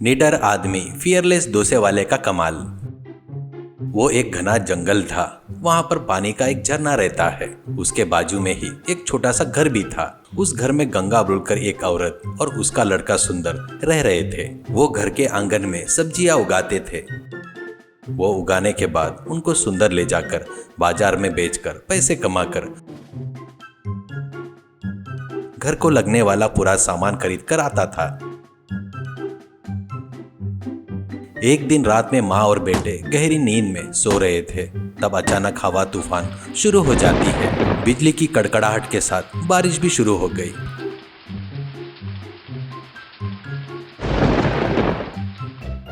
निडर आदमी फियरलेस डोसे वाले का कमाल। वो एक घना जंगल था। वहां पर पानी का एक झरना रहता है। उसके बाजू में ही एक छोटा सा घर भी था। उस घर में गंगा बोलकर एक औरत और उसका लड़का सुंदर रह रहे थे। वो घर के आंगन में सब्जियां उगाते थे। वो उगाने के बाद उनको सुंदर ले जाकर बाजार में बेचकर पैसे कमाकर घर को लगने वाला पूरा सामान खरीद कर आता था। एक दिन रात में माँ और बेटे गहरी नींद में सो रहे थे। तब अचानक हवा तूफान शुरू हो जाती है। बिजली की कड़कड़ाहट के साथ बारिश भी शुरू हो गई।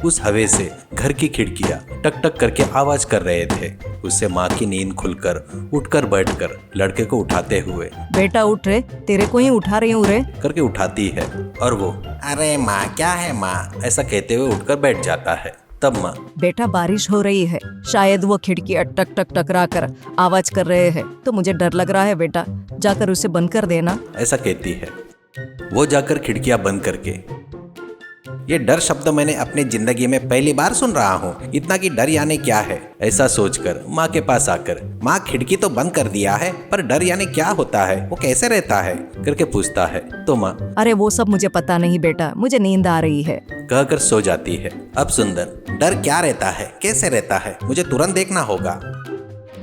उस हवा से घर की खिड़कियां टक टक करके आवाज कर रहे थे। उससे माँ की नींद खुलकर उठकर बैठकर लड़के को उठाते हुए, बेटा उठ रे, तेरे को ही उठा रही हूँ रे, करके उठाती है। और वो, अरे माँ क्या है माँ, ऐसा कहते हुए उठकर बैठ जाता है। तब माँ, बेटा बारिश हो रही है, शायद वो खिड़कियाँ टक टक टकरा कर आवाज कर रहे हैं, तो मुझे डर लग रहा है बेटा, जाकर उसे बंद कर देना, ऐसा कहती है। वो जाकर खिड़कियां बंद करके, ये डर शब्द मैंने अपनी जिंदगी में पहली बार सुन रहा हूँ, इतना कि डर यानी क्या है, ऐसा सोचकर माँ के पास आकर, माँ खिड़की तो बंद कर दिया है पर डर यानी क्या होता है, वो कैसे रहता है, करके पूछता है। तो माँ, अरे वो सब मुझे पता नहीं बेटा, मुझे नींद आ रही है, कहकर सो जाती है। अब सुंदर, डर क्या रहता है, कैसे रहता है, मुझे तुरंत देखना होगा,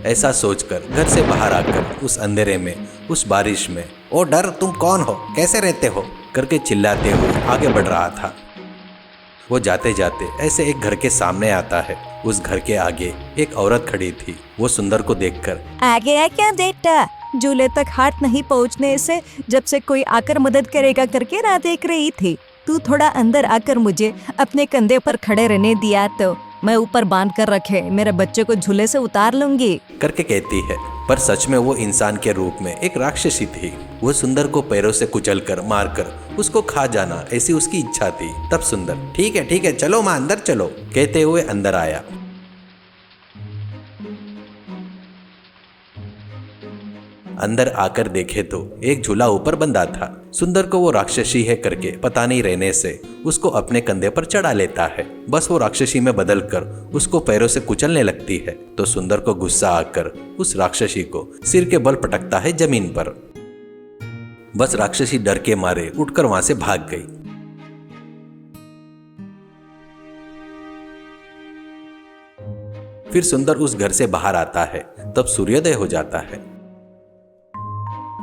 ऐसा सोचकर घर से बाहर आकर उस अंधेरे में, उस बारिश में, ओ डर तुम कौन हो, कैसे रहते हो, करके चिल्लाते हुए आगे बढ़ रहा था। वो जाते जाते ऐसे एक घर के सामने आता है। उस घर के आगे एक औरत खड़ी थी। वो सुंदर को देखकर, आगे है क्या बेटा, झूले तक हाथ नहीं पहुँचने से जब से कोई आकर मदद करेगा करके राह देख रही थी। तू थोड़ा अंदर आकर मुझे अपने कंधे पर खड़े रहने दिया तो मैं ऊपर बांध कर रखे मेरे बच्चे को झूले से उतार लूंगी, करके कहती है। पर सच में वो इंसान के रूप में एक राक्षसी थी। वो सुंदर को पैरों से कुचलकर मारकर उसको खा जाना, ऐसी उसकी इच्छा थी। तब सुंदर, ठीक है चलो माँ अंदर चलो, कहते हुए अंदर आया। अंदर आकर देखे तो एक झूला ऊपर बंधा था। सुंदर को वो राक्षसी है करके पता नहीं रहने से उसको अपने कंधे पर चढ़ा लेता है। बस वो राक्षसी में बदलकर उसको पैरों से कुचलने लगती है। तो सुंदर को गुस्सा आकर उस राक्षसी को सिर के बल पटकता है जमीन पर। बस राक्षसी डर के मारे उठकर वहां से भाग गई। फिर सुंदर उस घर से बाहर आता है। तब सूर्योदय हो जाता है।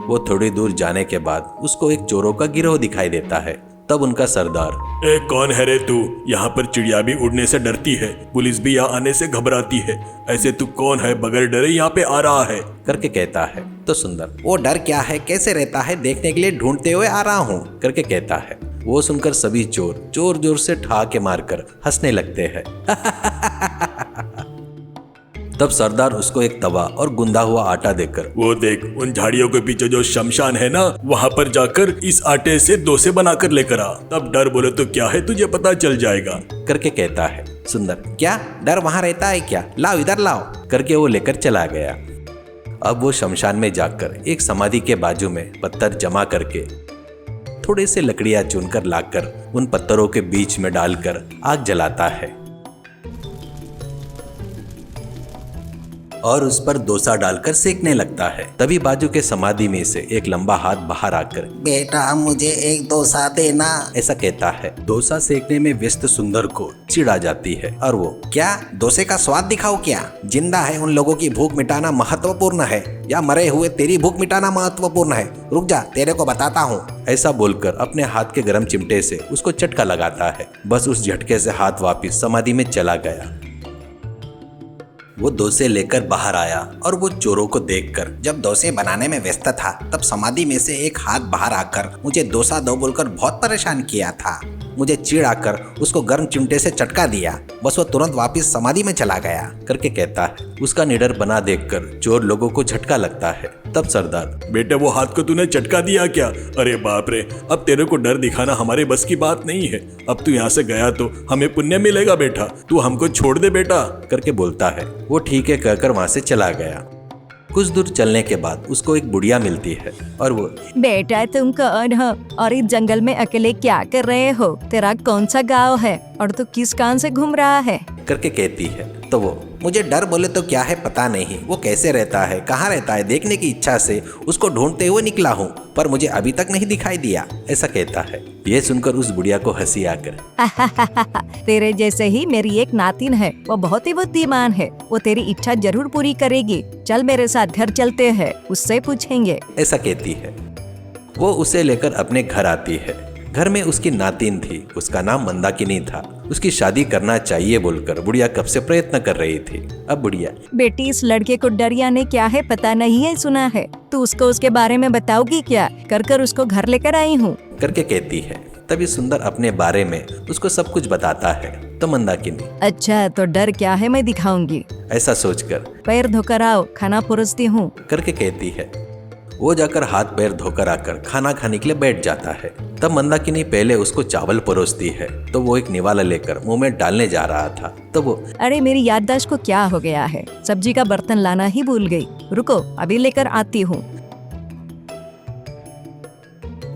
वो थोड़ी दूर जाने के बाद उसको एक चोरों का गिरोह दिखाई देता है। तब उनका सरदार, ए कौन है रे तू, यहाँ पर चिड़िया भी उड़ने से डरती है, पुलिस भी यहाँ आने से घबराती है, ऐसे तू कौन है बगैर डरे यहाँ पे आ रहा है, करके कहता है। तो सुंदर, वो डर क्या है, कैसे रहता है, देखने के लिए ढूंढते हुए आ रहा हूँ, करके कहता है। वो सुनकर सभी चोर जोर जोर से ठहाके मारकर हंसने लगते हैं। तब सरदार उसको एक तवा और गुंदा हुआ आटा देकर, वो देख उन झाड़ियों के पीछे जो शमशान है ना, वहाँ पर जाकर इस आटे से डोसे बनाकर लेकर आ, तब डर बोले तो क्या है तुझे पता चल जाएगा, करके कहता है। सुंदर, क्या डर वहाँ रहता है क्या, लाओ इधर लाओ, करके वो लेकर चला गया। अब वो शमशान में जाकर एक समाधि के बाजू में पत्थर जमा करके थोड़े से लकड़ियां चुनकर लाकर उन पत्थरों के बीच में डालकर आग जलाता है और उस पर डोसा डालकर सेकने लगता है। तभी बाजू के समाधि में से एक लंबा हाथ बाहर आकर, बेटा मुझे एक डोसा देना, ऐसा कहता है। डोसा सेकने में व्यस्त सुंदर को चिढ़ आ जाती है और वो, क्या डोसे का स्वाद दिखाओ क्या, जिंदा है उन लोगों की भूख मिटाना महत्वपूर्ण है या मरे हुए तेरी भूख मिटाना महत्वपूर्ण है, रुक जा तेरे को बताता हूँ, ऐसा बोलकर अपने हाथ के गर्म चिमटे से उसको झटका लगाता है। बस उस झटके से हाथ वापिस समाधि में चला गया। वो डोसे लेकर बाहर आया और वो चोरों को देखकर, जब डोसे बनाने में व्यस्त था तब समाधि में से एक हाथ बाहर आकर मुझे डोसा दो बोलकर बहुत परेशान किया था। मुझे चिढ़ आकर उसको गर्म चिमटे से चटका दिया, बस वो तुरंत वापस समाधि में चला गया, करके कहता है। उसका निडर बना देखकर चोर लोगों को झटका लगता है। तब सरदार, बेटे वो हाथ को तूने चटका दिया क्या, अरे बाप रे, अब तेरे को डर दिखाना हमारे बस की बात नहीं है, अब तू यहाँ से गया तो हमें पुण्य मिलेगा बेटा, तू हमको छोड़ दे बेटा, करके बोलता है। वो ठीक है कहकर वहां से चला गया। कुछ दूर चलने के बाद उसको एक बुढ़िया मिलती है और वो बेटा तुम कौन हो और इस जंगल में अकेले क्या कर रहे हो? तेरा कौन सा गांव है और तू किस कान से घूम रहा है? करके कहती है। तो वो मुझे डर बोले तो क्या है पता नहीं, वो कैसे रहता है, कहाँ रहता है, देखने की इच्छा से उसको ढूंढते हुए निकला हूँ, पर मुझे अभी तक नहीं दिखाई दिया। ऐसा कहता है। ये सुनकर उस बुढ़िया को हंसी आकर तेरे जैसे ही मेरी एक नातिन है, वो बहुत ही बुद्धिमान है, वो तेरी इच्छा जरूर पूरी करेगी। चल मेरे साथ घर चलते हैं, उससे पूछेंगे। ऐसा कहती है। वो उसे लेकर अपने घर आती है। घर में उसकी नातिन थी, उसका नाम मंदाकिनी था। उसकी शादी करना चाहिए बोलकर बुढ़िया कब से प्रयत्न कर रही थी। अब बुढ़िया बेटी इस लड़के को डरिया ने क्या है पता नहीं है सुना है, तू उसको उसके बारे में बताओगी क्या? कर कर उसको घर लेकर आई हूँ करके कहती है। तभी सुंदर अपने बारे में उसको सब कुछ बताता है। तो मंदाकिनी अच्छा तो डर क्या है मैं दिखाऊंगी, ऐसा सोचकर पैर धोकर आओ, खाना परोसती हूँ। करके कहती है। वो जाकर हाथ पैर धोकर आकर खाना खाने के लिए बैठ जाता है। तब मंदाकिनी पहले उसको चावल परोसती है। तो वो एक निवाला लेकर मुंह में डालने जा रहा था। तो वो अरे मेरी याददाश्त को क्या हो गया है, सब्जी का बर्तन लाना ही भूल गई, रुको अभी लेकर आती हूँ।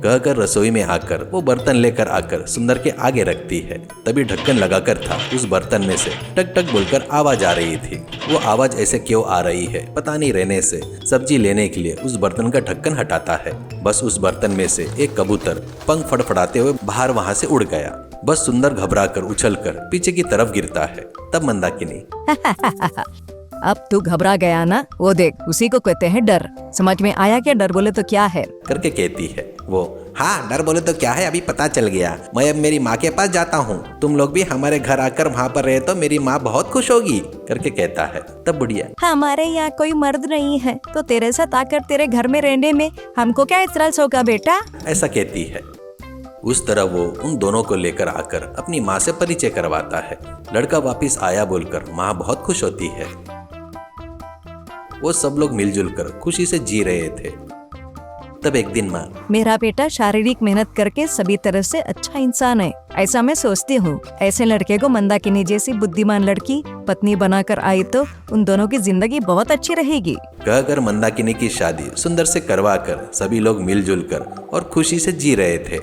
कहकर रसोई में आकर वो बर्तन लेकर आकर सुंदर के आगे रखती है। तभी ढक्कन लगाकर था, उस बर्तन में से टक टक बोलकर आवाज आ रही थी। वो आवाज ऐसे क्यों आ रही है पता नहीं रहने से सब्जी लेने के लिए उस बर्तन का ढक्कन हटाता है। बस उस बर्तन में से एक कबूतर पंख फड़फड़ाते हुए बाहर वहां से उड़ गया। बस सुंदर घबराकर उछलकर पीछे की तरफ गिरता है। तब मंदाकिनी अब तू घबरा गया ना, वो देख उसी को कहते हैं डर। समझ में आया क्या डर बोले तो क्या है? करके कहती है। वो हाँ डर बोले तो क्या है, अभी पता चल गया। मैं अब मेरी माँ के पास जाता हूँ, तुम लोग भी हमारे घर आकर वहाँ पर रहे तो मेरी माँ बहुत खुश होगी। करके कहता है। तब बुढ़िया हमारे यहाँ कोई मर्द नहीं है तो तेरे साथ आकर तेरे घर में रहने में हमको क्या इतराज होगा बेटा? ऐसा कहती है। उस तरह वो उन दोनों को लेकर आकर अपनी माँ से परिचय करवाता है। लड़का वापिस आया बोलकर माँ बहुत खुश होती है। वो सब लोग मिलजुल कर खुशी से जी रहे थे। तब एक दिन माँ मेरा बेटा शारीरिक मेहनत करके सभी तरह से अच्छा इंसान है, ऐसा मैं सोचती हूँ। ऐसे लड़के को मंदाकिनी जैसी बुद्धिमान लड़की पत्नी बनाकर आई तो उन दोनों की जिंदगी बहुत अच्छी रहेगी। कहकर मंदाकिनी की शादी सुंदर से करवा कर सभी लोग मिलजुल कर और खुशी से जी रहे थे।